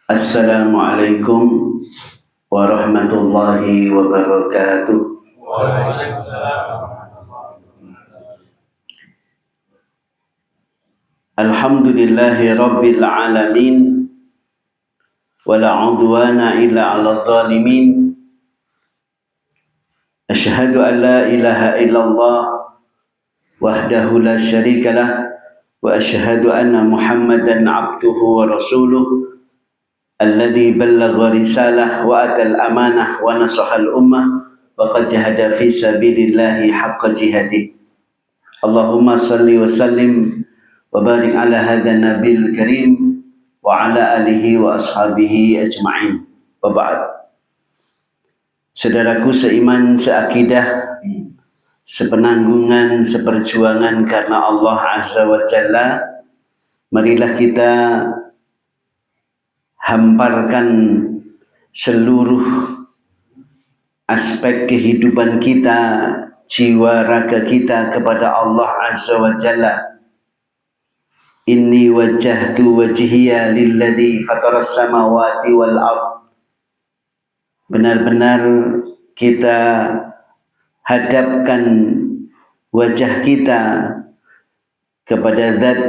Assalamualaikum warahmatullahi wabarakatuh. Alhamdulillahi rabbil alamin. Wala udwana illa 'alal zalimin. Asyhadu an la ilaha illallah wahdahu la syarikalah wa asyhadu anna Muhammadan 'abduhu wa rasuluh alladzi ballagha risalah wa atal amanah wa nasahal ummah wa qad jahada fi sabilillahi haqqa jihadih. Allahumma salli wa sallim wa barik ala hadzal nabiyil karim wa ala alihi wa ashabihi ajma'in. Wa ba'd. Saudaraku seiman, seakidah, sepenanggungan, seperjuangan karena Allah Azza wa Jalla, marilah kita hamparkan seluruh aspek kehidupan kita, jiwa raga kita kepada Allah Azza wa Jalla. Inni wajjahtu wajhiya lilladzi fataras samawati wal ard. Benar-benar kita hadapkan wajah kita kepada Zat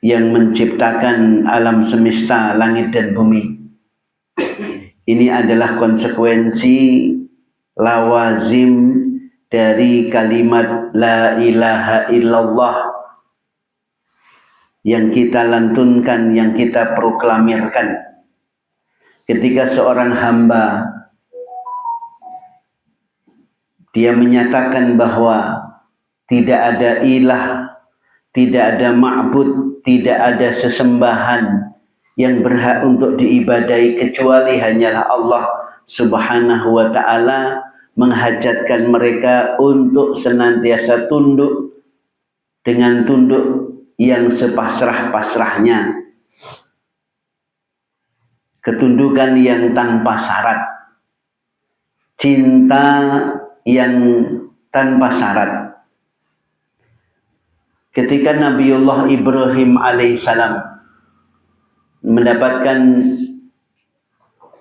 yang menciptakan alam semesta, langit dan bumi. Ini adalah konsekuensi lawazim dari kalimat la ilaha illallah yang kita lantunkan, yang kita proklamirkan. Ketika seorang hamba dia menyatakan bahwa tidak ada ilah, tidak ada ma'bud, tidak ada sesembahan yang berhak untuk diibadahi kecuali hanyalah Allah Subhanahu wa ta'ala, menghajatkan mereka untuk senantiasa tunduk dengan tunduk yang sepasrah-pasrahnya, ketundukan yang tanpa syarat, cinta yang tanpa syarat. Ketika Nabiullah Ibrahim alaihissalam mendapatkan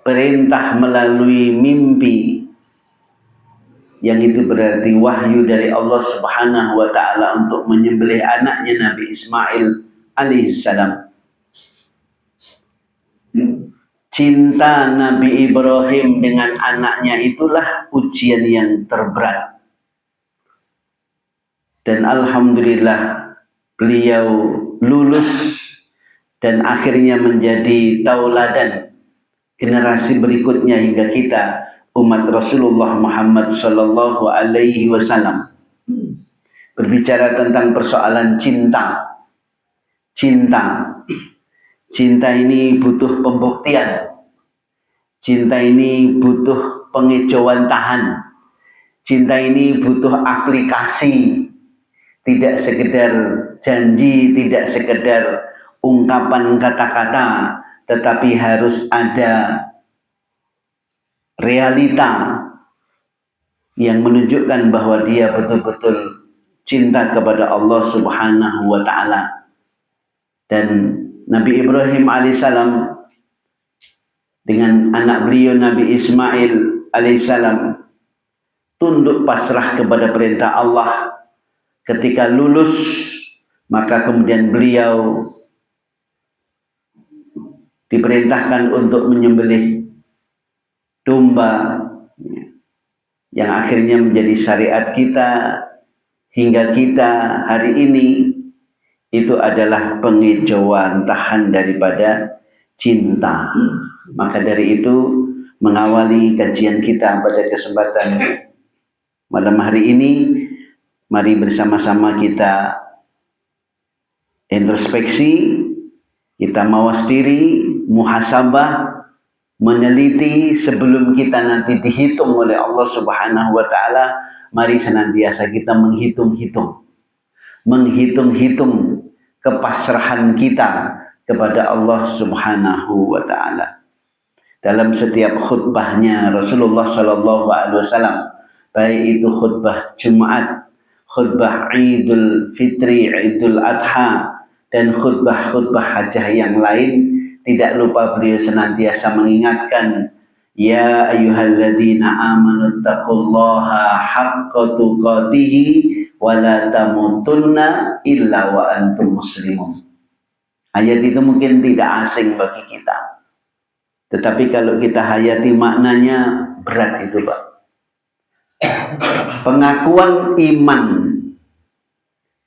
perintah melalui mimpi, yang itu berarti wahyu dari Allah Subhanahu wa ta'ala untuk menyembelih anaknya Nabi Ismail alaihissalam. Cinta Nabi Ibrahim dengan anaknya itulah ujian yang terberat. Dan alhamdulillah beliau lulus dan akhirnya menjadi tauladan generasi berikutnya hingga kita umat Rasulullah Muhammad sallallahu alaihi wasallam. Berbicara tentang persoalan cinta. Cinta ini butuh pembuktian. Cinta ini butuh pengejauhan tahan. Cinta ini butuh aplikasi. Tidak sekedar janji, tidak sekedar ungkapan kata-kata, tetapi harus ada realita yang menunjukkan bahwa dia betul-betul cinta kepada Allah Subhanahu wa ta'ala. Dan Nabi Ibrahim alaihissalam dengan anak beliau Nabi Ismail alaihissalam tunduk pasrah kepada perintah Allah. Ketika lulus, maka kemudian beliau diperintahkan untuk menyembelih domba yang akhirnya menjadi syariat kita hingga kita hari ini. Itu adalah pengejauhan tahan daripada cinta. Maka dari itu, mengawali kajian kita pada kesempatan malam hari ini, mari bersama-sama kita introspeksi, kita mawas diri, muhasabah, meneliti sebelum kita nanti dihitung oleh Allah Subhanahu wa ta'ala. Mari senantiasa kita menghitung kepasrahan kita kepada Allah Subhanahu wa ta'ala. Dalam setiap khutbahnya Rasulullah sallallahu alaihi wasallam, baik itu khutbah Jumat, khutbah Idul Fitri, Idul Adha, dan khutbah-khutbah hajah yang lain, tidak lupa beliau senantiasa mengingatkan, ya ayyuhalladzina amanu taqullaha haqqa tuqatih wa la tamutunna illa wa antum muslimun. Ayat itu mungkin tidak asing bagi kita. Tetapi kalau kita hayati maknanya berat itu, Pak. Pengakuan iman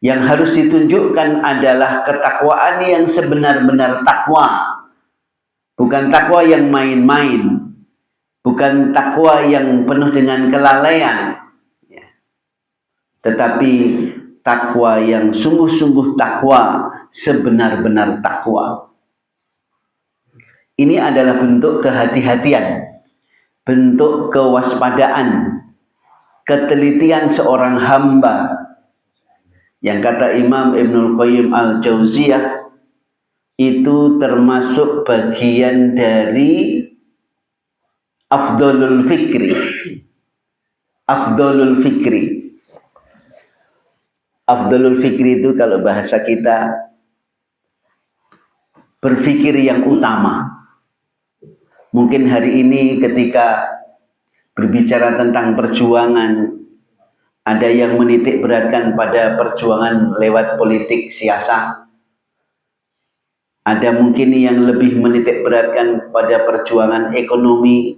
yang harus ditunjukkan adalah ketakwaan yang sebenar-benar takwa. Bukan takwa yang main-main. Bukan takwa yang penuh dengan kelalaian. Tetapi takwa yang sungguh-sungguh takwa, sebenar-benar takwa. Ini adalah bentuk kehati-hatian, bentuk kewaspadaan, ketelitian seorang hamba. Yang kata Imam Ibnul Qayyim Al-Jauziyah, itu termasuk bagian dari afdolul fikri. Afdolul fikri. Afdolul fikri itu kalau bahasa kita berpikir yang utama. Mungkin hari ini ketika berbicara tentang perjuangan, ada yang menitik beratkan pada perjuangan lewat politik siasa. Ada mungkin yang lebih menitik beratkan pada perjuangan ekonomi,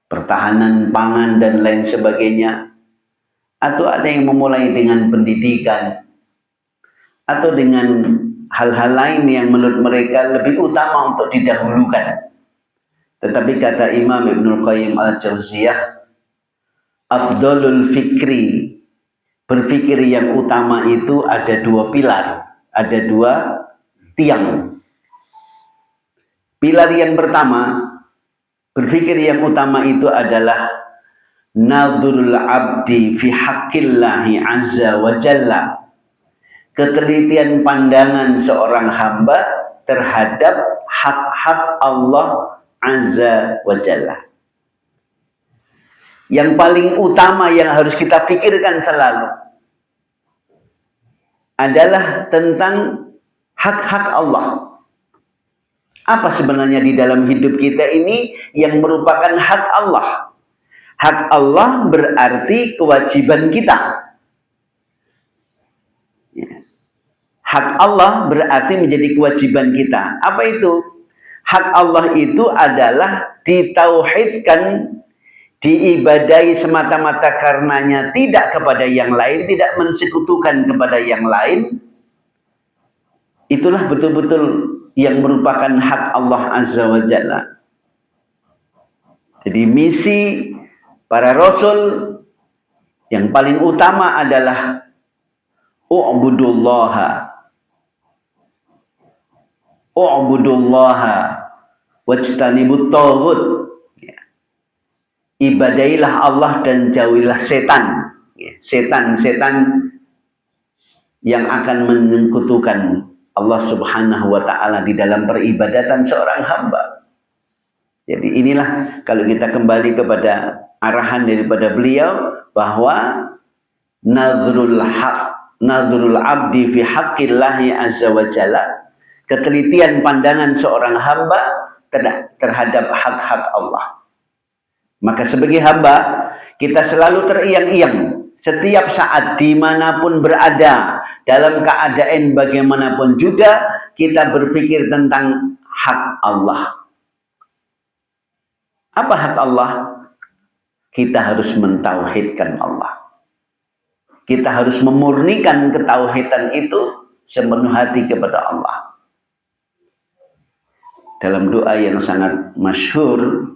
pertahanan pangan dan lain sebagainya. Atau ada yang memulai dengan pendidikan. Atau dengan hal-hal lain yang menurut mereka lebih utama untuk didahulukan. Tetapi kata Imam Ibnul Qayyim Al-Jauziyah, afdolul fikri, berpikir yang utama itu ada dua pilar, ada dua tiang. Pilar yang pertama, berpikir yang utama itu adalah nadhurul abdi fi haqqillahi azza wa jalla, ketelitian pandangan seorang hamba terhadap hak-hak Allah azza wa jalla. Yang paling utama yang harus kita pikirkan selalu adalah tentang hak-hak Allah. Apa sebenarnya di dalam hidup kita ini yang merupakan hak Allah? Hak Allah berarti kewajiban kita. Hak Allah berarti menjadi kewajiban kita. Apa itu? Hak Allah itu adalah ditauhidkan, diibadahi semata-mata karenanya, tidak kepada yang lain, tidak mensekutukan kepada yang lain. Itulah betul-betul yang merupakan hak Allah Azza wa Jalla. Jadi misi para rasul yang paling utama adalah u'budullaha wajtanibut taghut. Ibadailah Allah dan jauhilah setan. Setan-setan yang akan menyekutukan Allah Subhanahu wa ta'ala di dalam peribadatan seorang hamba. Jadi inilah kalau kita kembali kepada arahan daripada beliau bahwa nadhrul abdi fi haqqillahi azza wa jalla, ketelitian pandangan seorang hamba terhadap hak-hak Allah. Maka sebagai hamba, kita selalu teriang-iang setiap saat dimanapun berada, dalam keadaan bagaimanapun juga, kita berpikir tentang hak Allah. Apa hak Allah? Kita harus mentauhidkan Allah. Kita harus memurnikan ketauhidan itu sepenuh hati kepada Allah. Dalam doa yang sangat masyhur,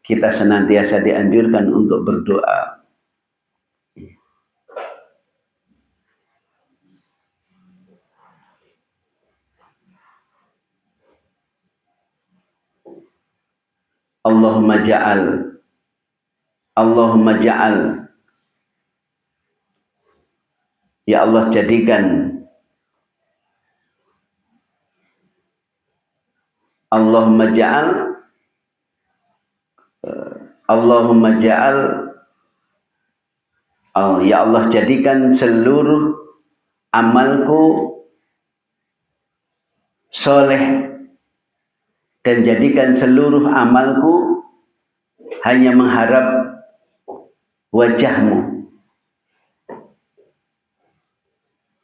kita senantiasa dianjurkan untuk berdoa. Allahumma ja'al, ya Allah jadikan, Allahumma ja'al, ya Allah jadikan seluruh amalku soleh dan jadikan seluruh amalku hanya mengharap wajahmu.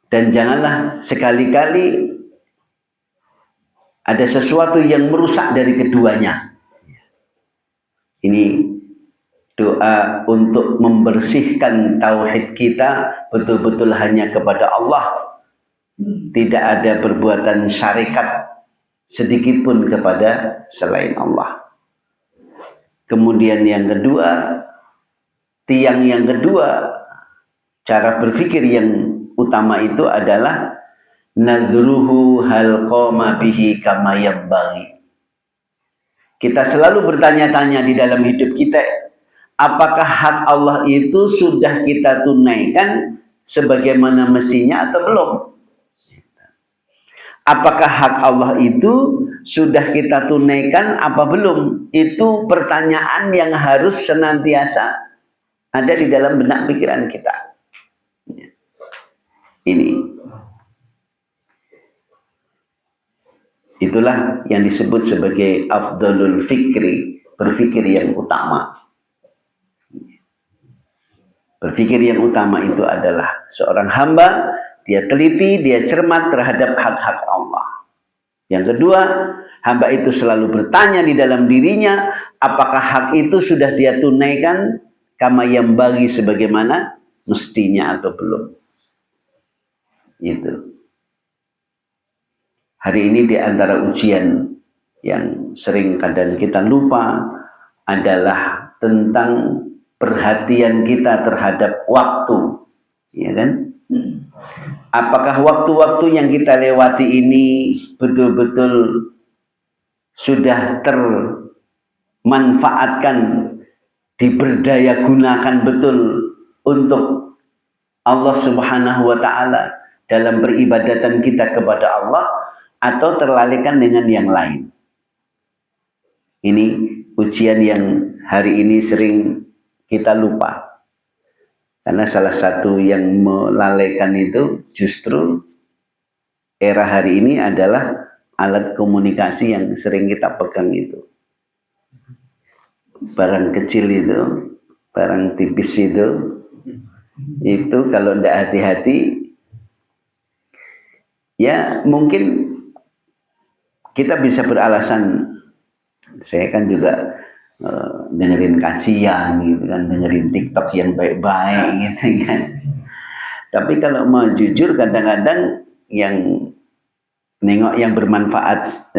Dan janganlah sekali-kali ada sesuatu yang merusak dari keduanya. Ini doa untuk membersihkan tauhid kita betul-betul hanya kepada Allah. Tidak ada perbuatan syarikat sedikit pun kepada selain Allah. Kemudian yang kedua, tiang yang kedua, cara berpikir yang utama itu adalah nadhruhu hal qama bihi kama yambaghi. Kita selalu bertanya-tanya di dalam hidup kita, apakah hak Allah itu sudah kita tunaikan sebagaimana mestinya atau belum? Apakah hak Allah itu sudah kita tunaikan apa belum? Itu pertanyaan yang harus senantiasa ada di dalam benak pikiran kita. Ini. Itulah yang disebut sebagai afdalul fikri, berpikir yang utama. Berpikir yang utama itu adalah seorang hamba, dia teliti, dia cermat terhadap hak-hak Allah. Yang kedua, hamba itu selalu bertanya di dalam dirinya, apakah hak itu sudah dia tunaikan kama yambaghi sebagaimana mestinya atau belum. Itu. Hari ini di antara ujian yang sering kadang kita lupa adalah tentang perhatian kita terhadap waktu, ya kan? Apakah waktu-waktu yang kita lewati ini betul-betul sudah termanfaatkan, diberdaya gunakan betul untuk Allah Subhanahu wa Ta'ala dalam peribadatan kita kepada Allah, atau terlalaikan dengan yang lain? Ini ujian yang hari ini sering kita lupa. Karena salah satu yang melalaikan itu justru era hari ini adalah alat komunikasi yang sering kita pegang itu. Barang kecil itu, barang tipis itu kalau tidak hati-hati, ya mungkin kita bisa beralasan, saya kan juga dengerin kajian gitu kan, dengerin TikTok yang baik-baik gitu kan. Tapi kalau mau jujur, kadang-kadang yang nengok yang bermanfaat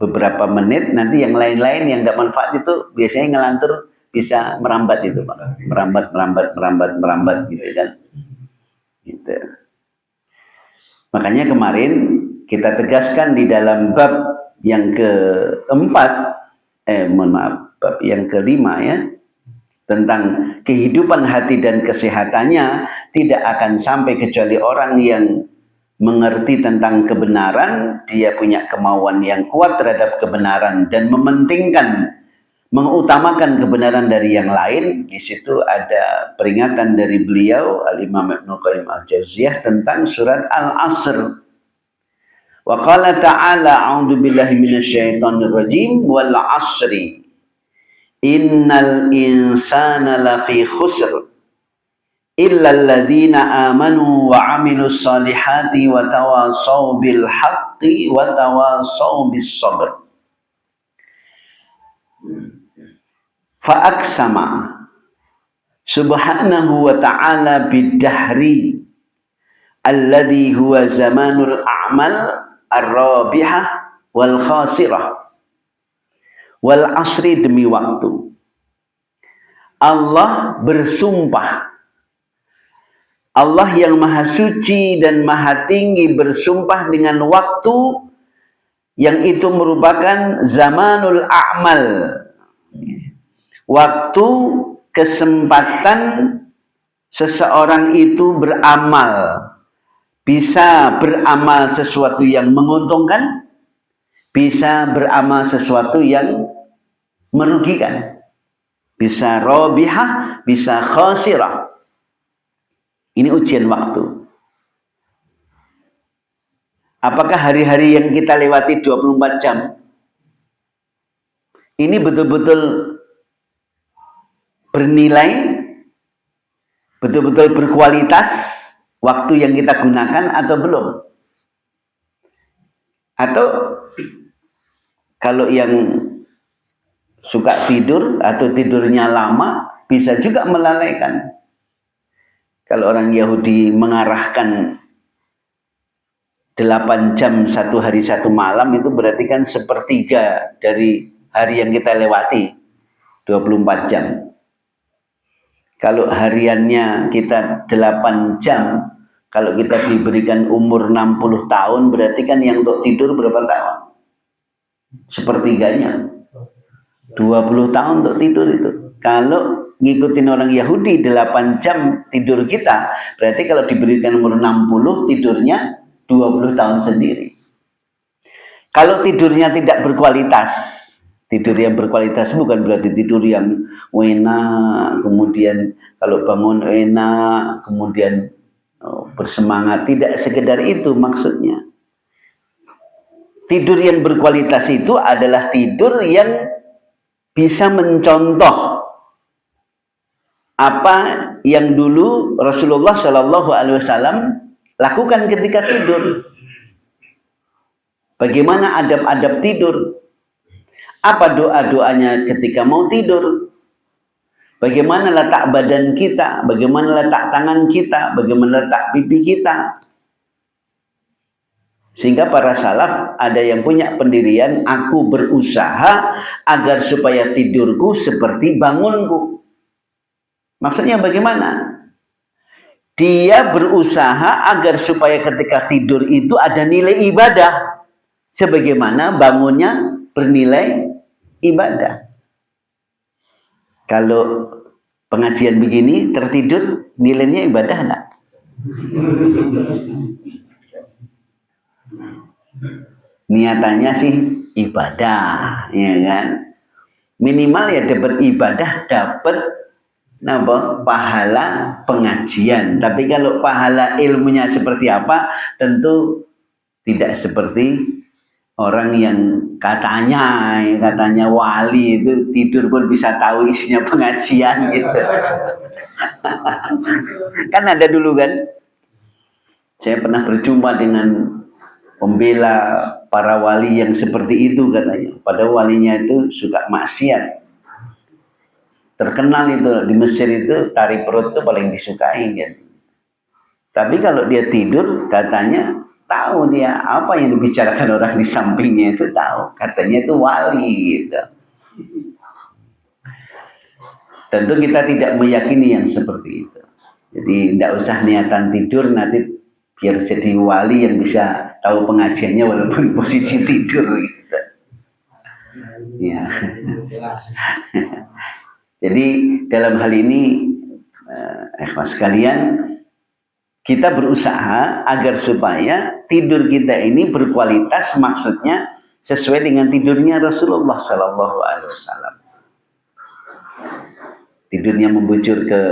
beberapa menit, nanti yang lain-lain yang tidak manfaat itu biasanya ngelantur, bisa merambat itu Pak. Merambat gitu kan. Gitu. Makanya kemarin kita tegaskan di dalam bab yang keempat, bab yang kelima ya, tentang kehidupan hati dan kesehatannya, tidak akan sampai kecuali orang yang mengerti tentang kebenaran, dia punya kemauan yang kuat terhadap kebenaran dan mementingkan, mengutamakan kebenaran dari yang lain. Di situ ada peringatan dari beliau Al-Imam Ibnu Qayyim Al-Jauziyah tentang surat Al-Asr. Wa qala ta'ala a'udzu billahi minasyaitonir rajim wal 'asri innal insana lafi khusr illa alladziina amanu wa 'amilus solihati wa tawassaw bil haqqi wa tawassaw bis sabr. Fa aqsama subhanahu wa ta'ala bid-dahri alladzi huwa zamanul a'mal ar-rabihah wal khasirah wal asri, demi waktu. Allah bersumpah, Allah yang maha suci dan maha tinggi bersumpah dengan waktu yang itu merupakan zamanul a'mal, waktu kesempatan seseorang itu beramal. Bisa beramal sesuatu yang menguntungkan, bisa beramal sesuatu yang merugikan. Bisa robihah, bisa khasirah. Ini ujian waktu. Apakah hari-hari yang kita lewati 24 jam ini betul-betul bernilai, betul-betul berkualitas waktu yang kita gunakan atau belum. Atau kalau yang suka tidur atau tidurnya lama bisa juga melalaikan. Kalau orang Yahudi mengarahkan 8 jam satu hari satu malam, itu berarti kan sepertiga dari hari yang kita lewati, 24 jam. Kalau hariannya kita 8 jam, kalau kita diberikan umur 60 tahun, berarti kan yang untuk tidur berapa tahun? Sepertiganya. 20 tahun untuk tidur itu. Kalau ngikutin orang Yahudi 8 jam tidur kita, berarti kalau diberikan umur 60, tidurnya 20 tahun sendiri. Kalau tidurnya tidak berkualitas, tidur yang berkualitas bukan berarti tidur yang enak, kemudian kalau bangun enak, kemudian bersemangat. Tidak sekedar itu maksudnya. Tidur yang berkualitas itu adalah tidur yang bisa mencontoh apa yang dulu Rasulullah Shallallahu Alaihi Wasallam lakukan ketika tidur. Bagaimana adab-adab tidur? Apa doa-doanya ketika mau tidur? Bagaimana letak badan kita? Bagaimana letak tangan kita? Bagaimana letak pipi kita? Sehingga para salaf ada yang punya pendirian, aku berusaha agar supaya tidurku seperti bangunku. Maksudnya bagaimana? Dia berusaha agar supaya ketika tidur itu ada nilai ibadah, sebagaimana bangunnya bernilai ibadah. Kalau pengajian begini tertidur, nilainya ibadah enggak? Niatannya sih ibadah, ya kan? Minimal ya dapat ibadah, dapat pahala pengajian. Tapi kalau pahala ilmunya seperti apa, tentu tidak seperti orang yang katanya wali itu tidur pun bisa tahu isinya pengajian gitu. Kan ada dulu kan, saya pernah berjumpa dengan pembela para wali yang seperti itu katanya. Padahal walinya itu suka maksiat. Terkenal itu di Mesir itu tari perut itu paling disukai kan. Tapi kalau dia tidur katanya tahu dia apa yang dibicarakan orang di sampingnya itu tahu. Katanya itu wali gitu. Tentu kita tidak meyakini yang seperti itu. Jadi tidak usah niatan tidur nanti biar jadi wali yang bisa tahu pengajiannya walaupun posisi tidur gitu. Ya. Jadi dalam hal ini ikhwas sekalian, kita berusaha agar supaya tidur kita ini berkualitas, maksudnya sesuai dengan tidurnya Rasulullah Sallallahu Alaihi Wasallam. Tidurnya membujur ke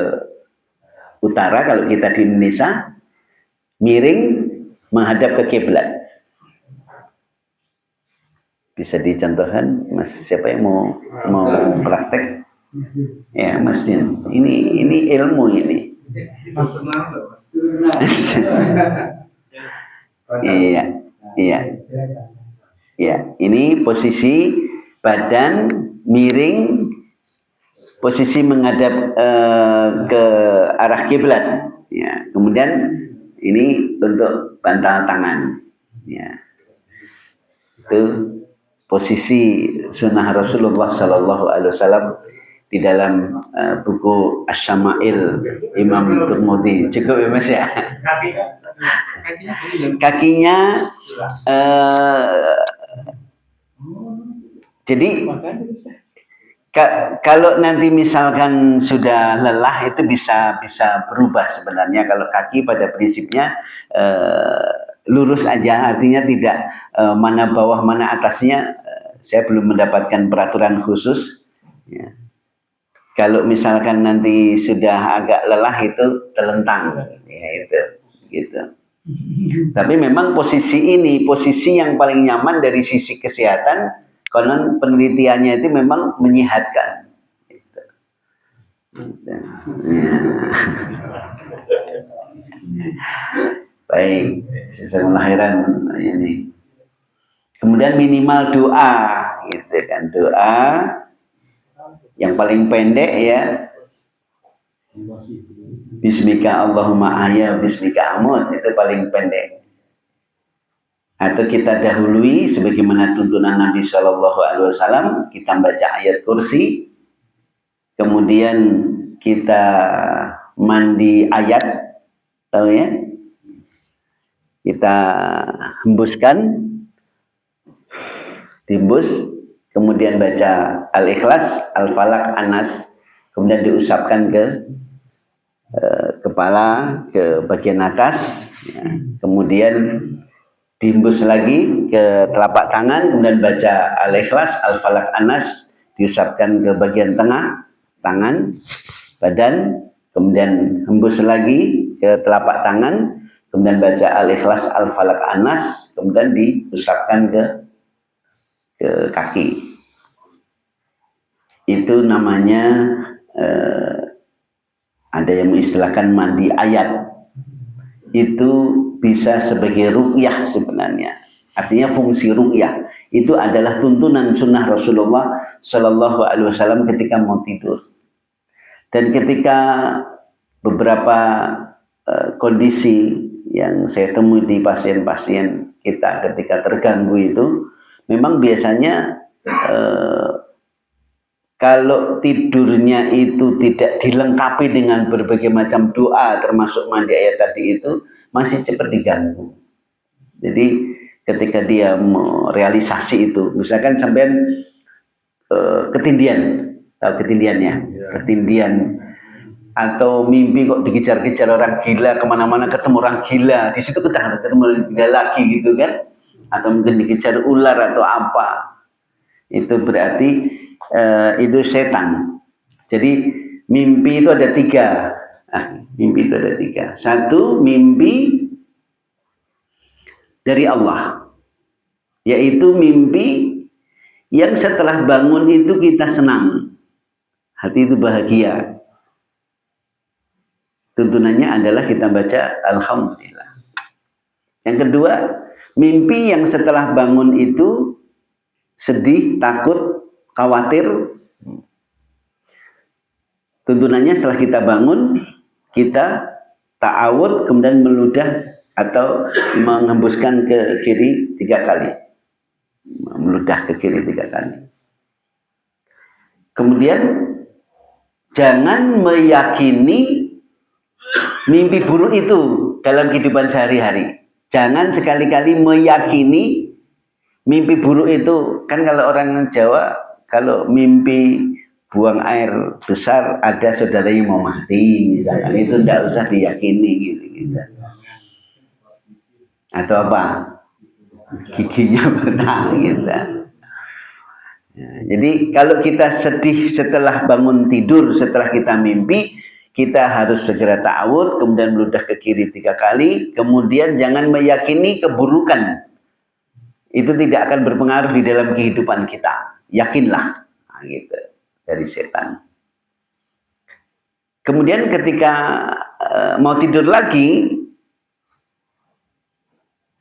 utara kalau kita di Indonesia, miring menghadap ke kiblat. Bisa dicontohkan, Mas, siapa yang mau praktek? Ya, Mas Din. Ini ilmu ini. Iya. Ini posisi badan miring, posisi menghadap ke arah kiblat. Ya, kemudian ini untuk bantal tangan. Ya. Itu posisi sunnah Rasulullah Sallallahu Alaihi Wasallam di dalam buku Asy-Syama'il Imam Tirmidzi. Cukup ya Mas ya? Kakinya jadi kalau nanti misalkan sudah lelah itu bisa berubah sebenarnya. Kalau kaki pada prinsipnya lurus aja, artinya tidak mana bawah mana atasnya. Saya belum mendapatkan peraturan khusus. Ya. Kalau misalkan nanti sudah agak lelah itu telentang, ya itu, gitu. Tapi memang posisi ini posisi yang paling nyaman dari sisi kesehatan Konon penelitiannya itu memang menyehatkan. Gitu. Ya. Baik, sisa lahiran ini. Kemudian minimal doa, gitu kan, doa yang paling pendek ya. Bismika Allahumma ahya, bismika amut, itu paling pendek. Atau kita dahului sebagaimana tuntunan Nabi Shallallahu Alaihi Wasallam, kita baca ayat kursi, kemudian kita mandi ayat, tahu ya? Kita hembuskan, dihembus, kemudian baca Al-Ikhlas, Al-Falaq, An-Nas, kemudian diusapkan ke kepala, ke bagian atas, ya. Kemudian dihembus lagi ke telapak tangan, kemudian baca Al-Ikhlas, Al-Falaq, An-Nas, diusapkan ke bagian tengah tangan, badan, kemudian hembus lagi ke telapak tangan, kemudian baca Al-Ikhlas, Al-Falaq, An-Nas, kemudian diusapkan ke kaki. Itu namanya ada yang mengistilahkan mandi ayat. Itu bisa sebagai ruqyah sebenarnya. Artinya fungsi ruqyah itu adalah tuntunan sunnah Rasulullah Shallallahu Alaihi Wasallam ketika mau tidur. Dan ketika beberapa kondisi yang saya temui di pasien-pasien kita ketika terganggu itu, memang biasanya kalau tidurnya itu tidak dilengkapi dengan berbagai macam doa, termasuk mandi ayat tadi itu, masih cepat diganggu. Jadi ketika dia merealisasi itu, misalkan sampean ketindian, tahu ketindiannya? Ya. Ketindian atau mimpi kok dikejar-kejar orang gila, kemana-mana ketemu orang gila, di situ ketemu orang gila lagi gitu kan, atau mungkin dikejar ular atau apa, itu berarti itu setan. Jadi mimpi itu ada tiga. Mimpi itu ada tiga. Satu, mimpi dari Allah, yaitu mimpi yang setelah bangun itu kita senang, hati itu bahagia. Tuntunannya adalah kita baca Alhamdulillah. Yang kedua, mimpi yang setelah bangun itu sedih, takut, khawatir. Tuntunannya setelah kita bangun, kita ta'awud, kemudian meludah atau menghembuskan ke kiri 3 kali. Meludah ke kiri 3 kali. Kemudian jangan meyakini mimpi buruk itu dalam kehidupan sehari-hari. Jangan sekali-kali meyakini mimpi buruk itu. Kan kalau orang Jawa, kalau mimpi buang air besar ada saudaranya mau mati misalkan, itu tidak usah diyakini gitu. Atau apa? Giginya pernah gitu. Jadi kalau kita sedih setelah bangun tidur, setelah kita mimpi, kita harus segera ta'awud, kemudian meludah ke kiri 3 kali, kemudian jangan meyakini keburukan. Itu tidak akan berpengaruh di dalam kehidupan kita. Yakinlah, nah, gitu, dari setan. Kemudian ketika mau tidur lagi,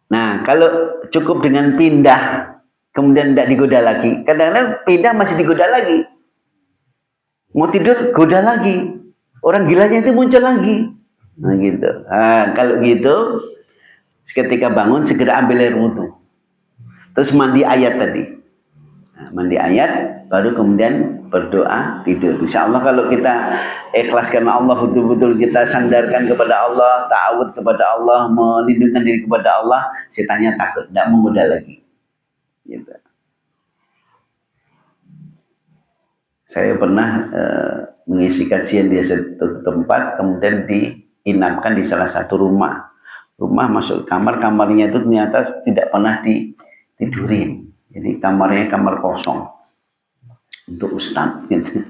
nah kalau cukup dengan pindah, kemudian tidak digoda lagi. Kadang-kadang pindah masih digoda lagi. Mau tidur, goda lagi. Orang gilanya itu muncul lagi. Nah gitu. Nah, kalau gitu, ketika bangun segera ambil air wudhu. Terus mandi ayat tadi. Nah, mandi ayat, baru kemudian berdoa tidur. Insya Allah kalau kita ikhlas karena Allah, betul-betul kita sandarkan kepada Allah, ta'awud kepada Allah, melindungi diri kepada Allah, setannya takut, tidak menggoda lagi. Gitu. Saya pernah mengisi kajian di satu tempat, kemudian diinapkan di salah satu rumah. Rumah masuk kamar, kamarnya itu ternyata tidak pernah ditidurin. Jadi kamarnya kamar kosong untuk ustadz gitu.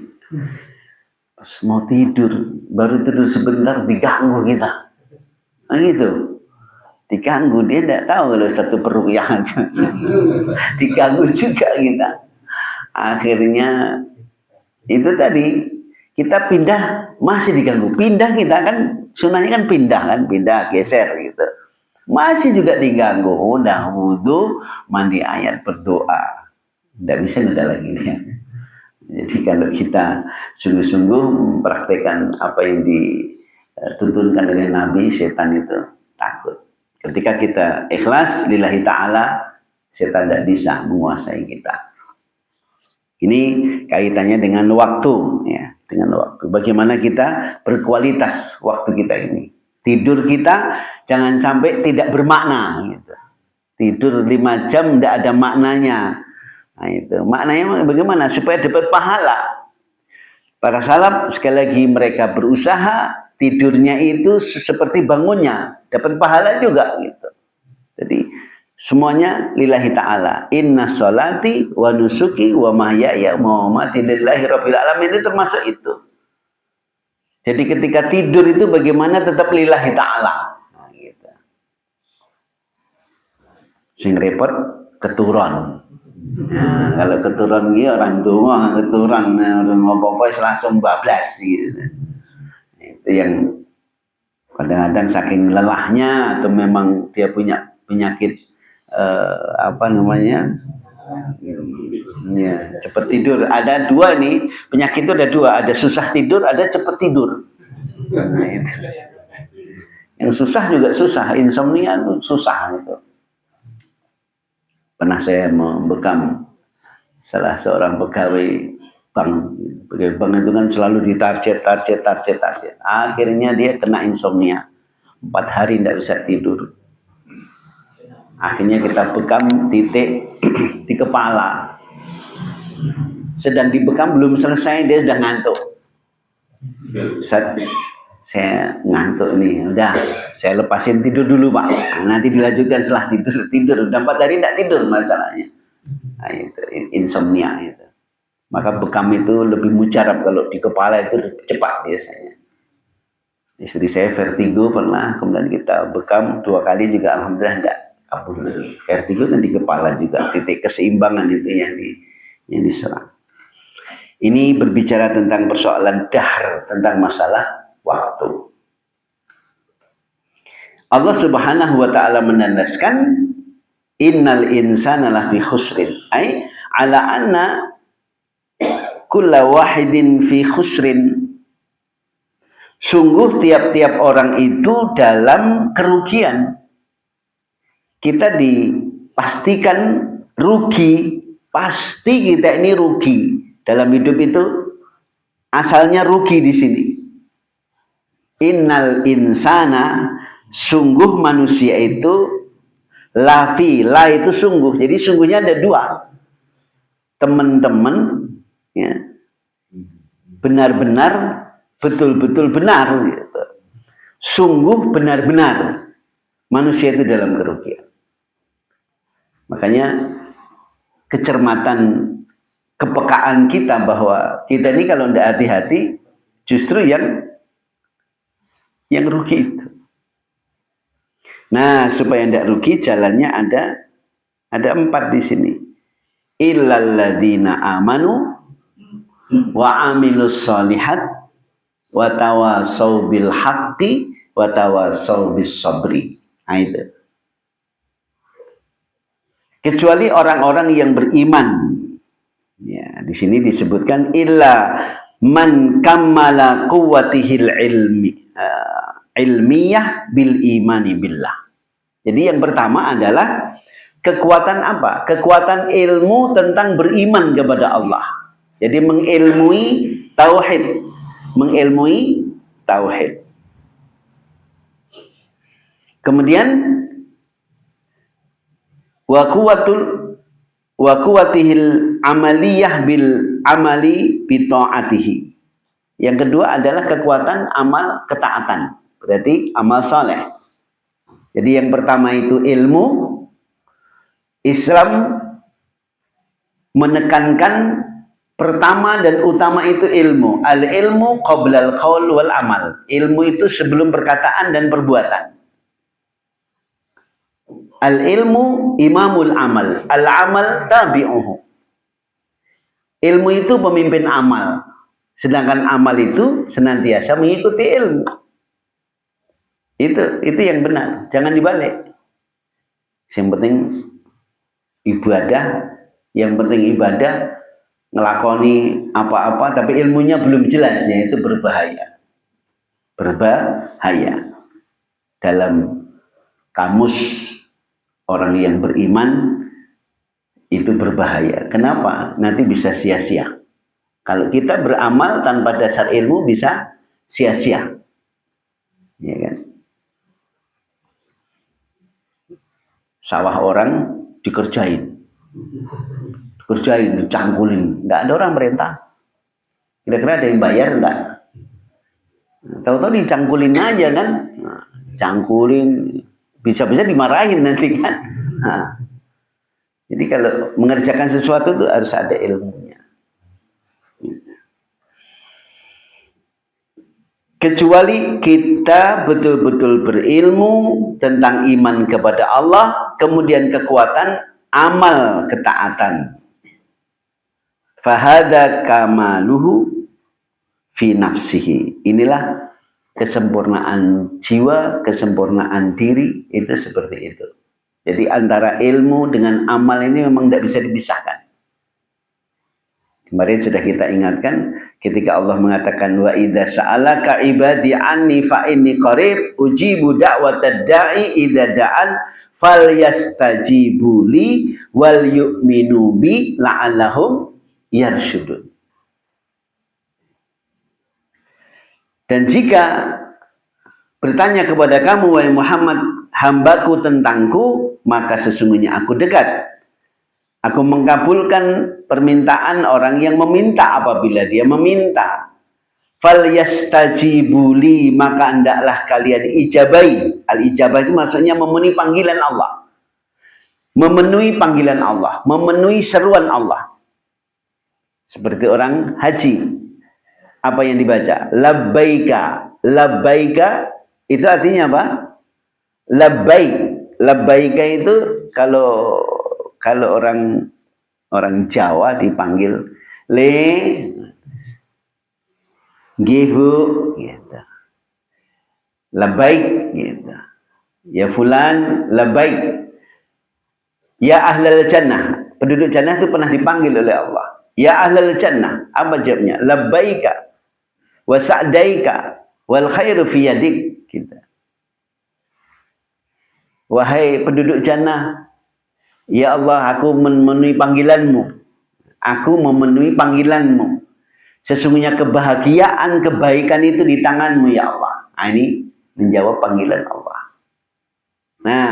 Pas mau tidur, baru tidur sebentar diganggu kita. Nah gitu. Diganggu, dia tidak tahu kalau satu peruqyah. Diganggu juga kita. Akhirnya itu tadi kita pindah masih diganggu. Pindah kita kan sunahnya kan pindah geser gitu. Masih juga diganggu. Udah wudhu, mandi ayat, berdoa. Tidak bisa udah lagi dia. Jadi kalau kita sungguh-sungguh mempraktekkan apa yang dituntunkan oleh Nabi, setan itu takut. Ketika kita ikhlas lillahi ta'ala, setan tidak bisa menguasai kita. Ini kaitannya dengan waktu, ya, dengan waktu. Bagaimana kita berkualitas waktu kita ini. Tidur kita jangan sampai tidak bermakna. Gitu. Tidur 5 jam tidak ada maknanya. Nah, itu maknanya bagaimana supaya dapat pahala. Para salaf sekali lagi mereka berusaha tidurnya itu seperti bangunnya, dapat pahala juga gitu. Jadi semuanya lillahi ta'ala. Inna sholati wa nusuki wa mahyaya wa mamati lillahi rabbil alamin, itu termasuk itu. Jadi ketika tidur itu bagaimana tetap lillahi ta'ala. Nah, gitu. Sing repot keturun. Nah, kalau keturun gitu orang tua keturun orang apa-apa langsung bablas gitu. Itu yang kadang-kadang saking lelahnya atau memang dia punya penyakit apa namanya ya, cepat tidur. Ada dua nih penyakit itu, ada dua, ada susah tidur, ada cepat tidur. Nah, itu. Yang susah juga susah, insomnia itu susah gitu. Pernah saya membekam salah seorang pegawai bank. Pegawai bank itu kan selalu ditarget. Akhirnya dia kena insomnia. 4 hari tidak bisa tidur. Akhirnya kita bekam titik di kepala. Sedang dibekam belum selesai dia sudah ngantuk. Saya ngantuk nih, udah saya lepasin tidur dulu Pak. Nanti dilanjutkan setelah tidur. Udah 4 hari tidak tidur masalahnya. Nah, itu insomnia itu. Maka bekam itu lebih mujarab, kalau di kepala itu cepat biasanya. Istri saya vertigo pernah, kemudian kita bekam 2 kali juga alhamdulillah tidak kabur. Vertigo kan di kepala juga, titik keseimbangan itu yang diserang. Ini berbicara tentang persoalan dahr, tentang masalah waktu. Allah Subhanahu wa taala menandaskan innal insana lafi khusrin, ay ala anna kulla wahidin fi khusrin. Sungguh tiap-tiap orang itu dalam kerugian. Kita dipastikan rugi, pasti kita ini rugi. Dalam hidup itu asalnya rugi di sini. Innal insana, sungguh manusia itu lafi, la itu sungguh. Jadi sungguhnya ada 2. Teman-teman ya, benar-benar, betul-betul benar gitu. Sungguh benar-benar manusia itu dalam kerugian. Makanya kecermatan, kepekaan kita bahwa kita ini kalau tidak hati-hati justru yang rugi itu. Nah, supaya tidak rugi jalannya ada 4 di sini. Illal ladzina amanu wa amilus sholihat wa tawasau bil haqqi wa tawasau bis sabri. Nah, itu. Kecuali orang-orang yang beriman. Ya, di sini disebutkan illa man kammala quwwatihil ilmiyah bil imani billah. Jadi yang pertama adalah kekuatan apa? Kekuatan ilmu tentang beriman kepada Allah. Jadi mengilmui tauhid, Kemudian wa quwwatihil amaliyah bil amali bi taatihi. Yang kedua adalah kekuatan amal ketaatan. Berarti amal saleh. Jadi yang pertama itu ilmu. Islam menekankan pertama dan utama itu ilmu. Al-ilmu qoblal qaul wal amal. Ilmu itu sebelum perkataan dan perbuatan. Al-ilmu imamul amal. Al-amal tabi'uhu. Ilmu itu pemimpin amal. Sedangkan amal itu senantiasa mengikuti ilmu. Itu yang benar. Jangan dibalik. Yang penting ibadah, ngelakoni apa-apa tapi ilmunya belum jelas, ya itu berbahaya. Berbahaya. Dalam kamus orang yang beriman itu berbahaya. Kenapa? Nanti bisa sia-sia. Kalau kita beramal tanpa dasar ilmu bisa sia-sia. Ya kan? Sawah orang dikerjain, dicangkulin. Nggak ada orang perintah. Kira-kira ada yang bayar enggak? Tahu-tahu dicangkulin aja kan? Nah, cangkulin, bisa-bisa dimarahin nanti kan? Nah, jadi kalau mengerjakan sesuatu itu harus ada ilmunya. Kecuali kita betul-betul berilmu tentang iman kepada Allah, kemudian kekuatan amal ketaatan. Fahada kamaluhu fi nafsihi. Inilah kesempurnaan jiwa, kesempurnaan diri, itu seperti itu. Jadi antara ilmu dengan amal ini memang tidak bisa dipisahkan. Kemarin sudah kita ingatkan ketika Allah mengatakan wa idza sa'alaka ibadi anni fa inni qarib ujibu da'watad da'i idza da'an falyastajibu li wal yu'minu bi la'allahum yarshudun. Dan jika bertanya kepada kamu wahai Muhammad, hambaku tentangku, maka sesungguhnya aku dekat. Aku mengabulkan permintaan orang yang meminta apabila dia meminta. Falyastajibuli, maka hendaklah kalian ijabai. Al-ijabah itu maksudnya memenuhi panggilan Allah. Memenuhi panggilan Allah, memenuhi seruan Allah. Seperti orang haji. Apa yang dibaca? Labbaika. Labbaika itu artinya apa? Labbaik. Labbaika itu kalau orang Jawa dipanggil nggih Bu, gitu. Labbaik, gitu. Ya fulan, labbaik. Ya ahlal jannah. Penduduk jannah itu pernah dipanggil oleh Allah. Ya ahlal jannah. Apa jawabnya? Labbaika wa sa'daika wal khairu fi yadik, gitu. Wahai penduduk jannah, ya Allah, aku memenuhi panggilanmu. Aku memenuhi panggilanmu. Sesungguhnya kebahagiaan, kebaikan itu di tanganmu ya Allah. Nah, ini menjawab panggilan Allah. Nah,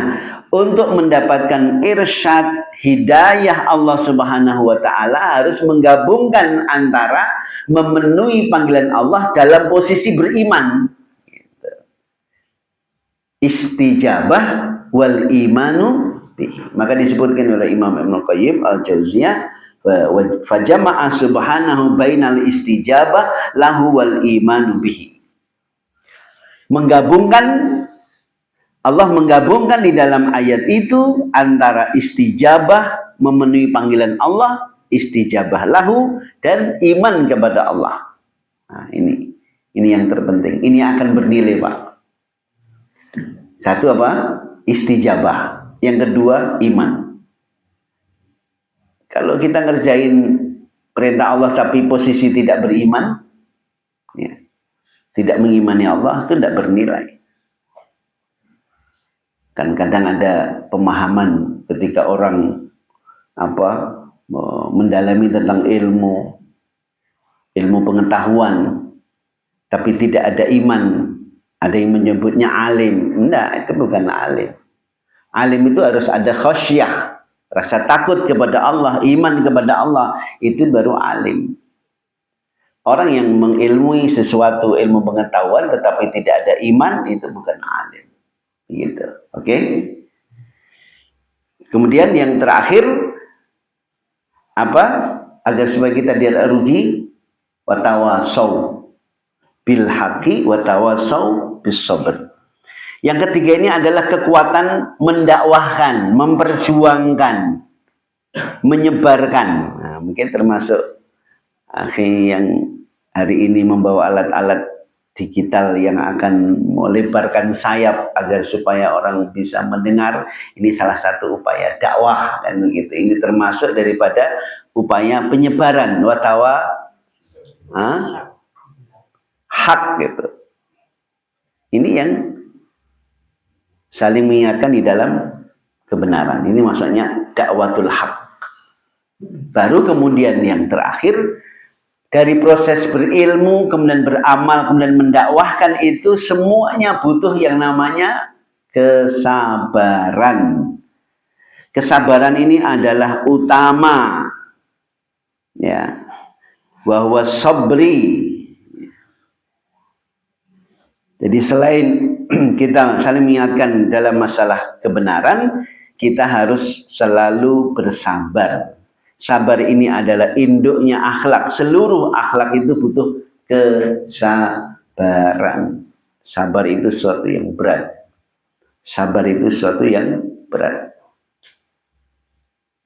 untuk mendapatkan irsyad hidayah Allah Subhanahu wa Ta'ala harus menggabungkan antara memenuhi panggilan Allah dalam posisi beriman. Istijabah wal imanu bihi. Maka disebutkan oleh Imam Ibnu Qayyim Al-Jauziyah, fajama'a subhanahu bainal istijabah lahu wal imanu bihi. Allah menggabungkan di dalam ayat itu antara istijabah, memenuhi panggilan Allah, istijabah lahu, dan iman kepada Allah. Nah, ini yang terpenting. Ini akan bernilai, Pak. Satu apa? Istijabah. Yang kedua, iman. Kalau kita ngerjain perintah Allah tapi posisi tidak beriman, ya, tidak mengimani Allah, itu tidak bernilai. Kan kadang ada pemahaman ketika orang mendalami tentang ilmu pengetahuan, tapi tidak ada iman. Ada yang menyebutnya alim. Enggak, itu bukan alim. Alim itu harus ada khasyah, rasa takut kepada Allah, iman kepada Allah, itu baru alim. Orang yang mengilmui sesuatu ilmu pengetahuan tetapi tidak ada iman, itu bukan alim. Gitu. Oke? Kemudian yang terakhir apa? Agar supaya kita tidak rugi, watawasau bil haqqi watawasau bis sabr. Yang ketiga ini adalah kekuatan mendakwahkan, memperjuangkan, menyebarkan. Nah, mungkin termasuk akhi yang hari ini membawa alat-alat digital yang akan melebarkan sayap agar supaya orang bisa mendengar, ini salah satu upaya dakwah kan begitu. Ini termasuk daripada upaya penyebaran watawa hak gitu. Ini yang saling mengingatkan di dalam kebenaran. Ini maksudnya dakwatul haq. Baru kemudian yang terakhir, dari proses berilmu, kemudian beramal, kemudian mendakwahkan, itu semuanya butuh yang namanya kesabaran. Kesabaran ini adalah utama, ya, bahwa sabri. Jadi selain kita saling mengingatkan dalam masalah kebenaran, kita harus selalu bersabar. Sabar ini adalah induknya akhlak. Seluruh akhlak itu butuh kesabaran. Sabar itu sesuatu yang berat. Sabar itu sesuatu yang berat.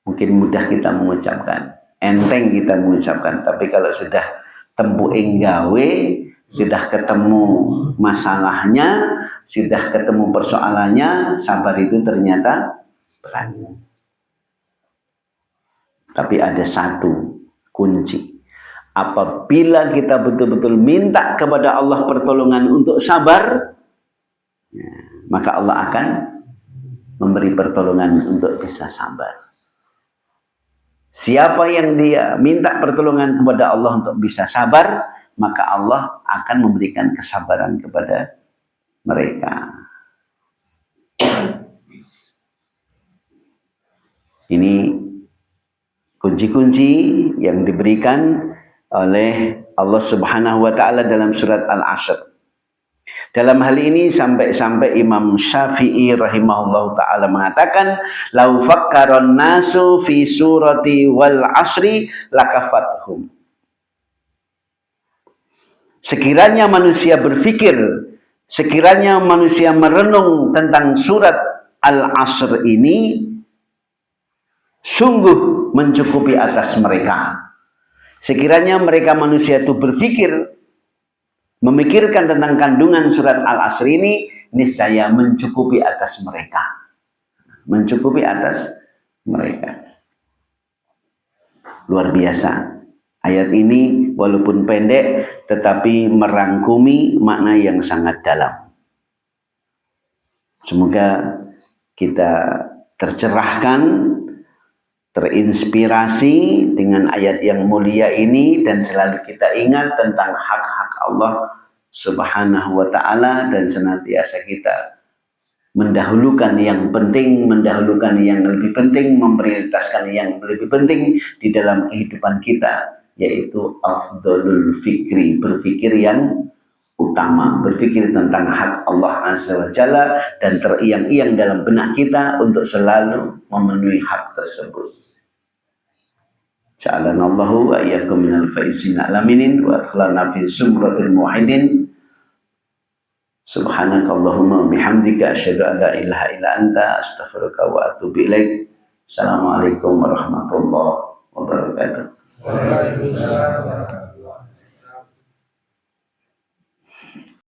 Mungkin mudah kita mengucapkan, enteng kita mengucapkan, tapi kalau sudah tempuh enggawe, sudah ketemu masalahnya, sudah ketemu persoalannya, sabar itu ternyata berat. Tapi ada satu kunci. Apabila kita betul-betul minta kepada Allah pertolongan untuk sabar, ya, maka Allah akan memberi pertolongan untuk bisa sabar. Siapa yang dia minta pertolongan kepada Allah untuk bisa sabar, maka Allah akan memberikan kesabaran kepada mereka. Ini kunci-kunci yang diberikan oleh Allah Subhanahu wa taala dalam surat Al-Asr. Dalam hal ini sampai-sampai Imam Syafi'i rahimahullah ta'ala mengatakan, lau fakkaron nasu fi surati wal asri lakafathum. Sekiranya manusia berpikir, sekiranya manusia merenung tentang surat Al-Asr ini, sungguh mencukupi atas mereka. Sekiranya mereka manusia itu berpikir, memikirkan tentang kandungan surat Al-Asr ini, niscaya mencukupi atas mereka. Mencukupi atas mereka. Luar biasa. Ayat ini walaupun pendek, tetapi merangkumi makna yang sangat dalam. Semoga kita tercerahkan, terinspirasi dengan ayat yang mulia ini, dan selalu kita ingat tentang hak-hak Allah Subhanahu wa ta'ala, dan senantiasa kita mendahulukan yang penting, mendahulukan yang lebih penting, memprioritaskan yang lebih penting di dalam kehidupan kita, yaitu afdolul fikri, berpikir yang utama, berpikir tentang hak Allah Azza wa Jalla, dan teriang-iang dalam benak kita untuk selalu memenuhi hak tersebut. Ja'alana Allahu wa iyyakum minal faizin alaminin wa adkhalana fi zumratil muwahhidin. Subhanakallahumma bihamdika asyhadu an la ilaha illa anta astaghfiruka wa atubu ilaik. Assalamualaikum warahmatullahi wabarakatuh. Waalaikumsalam.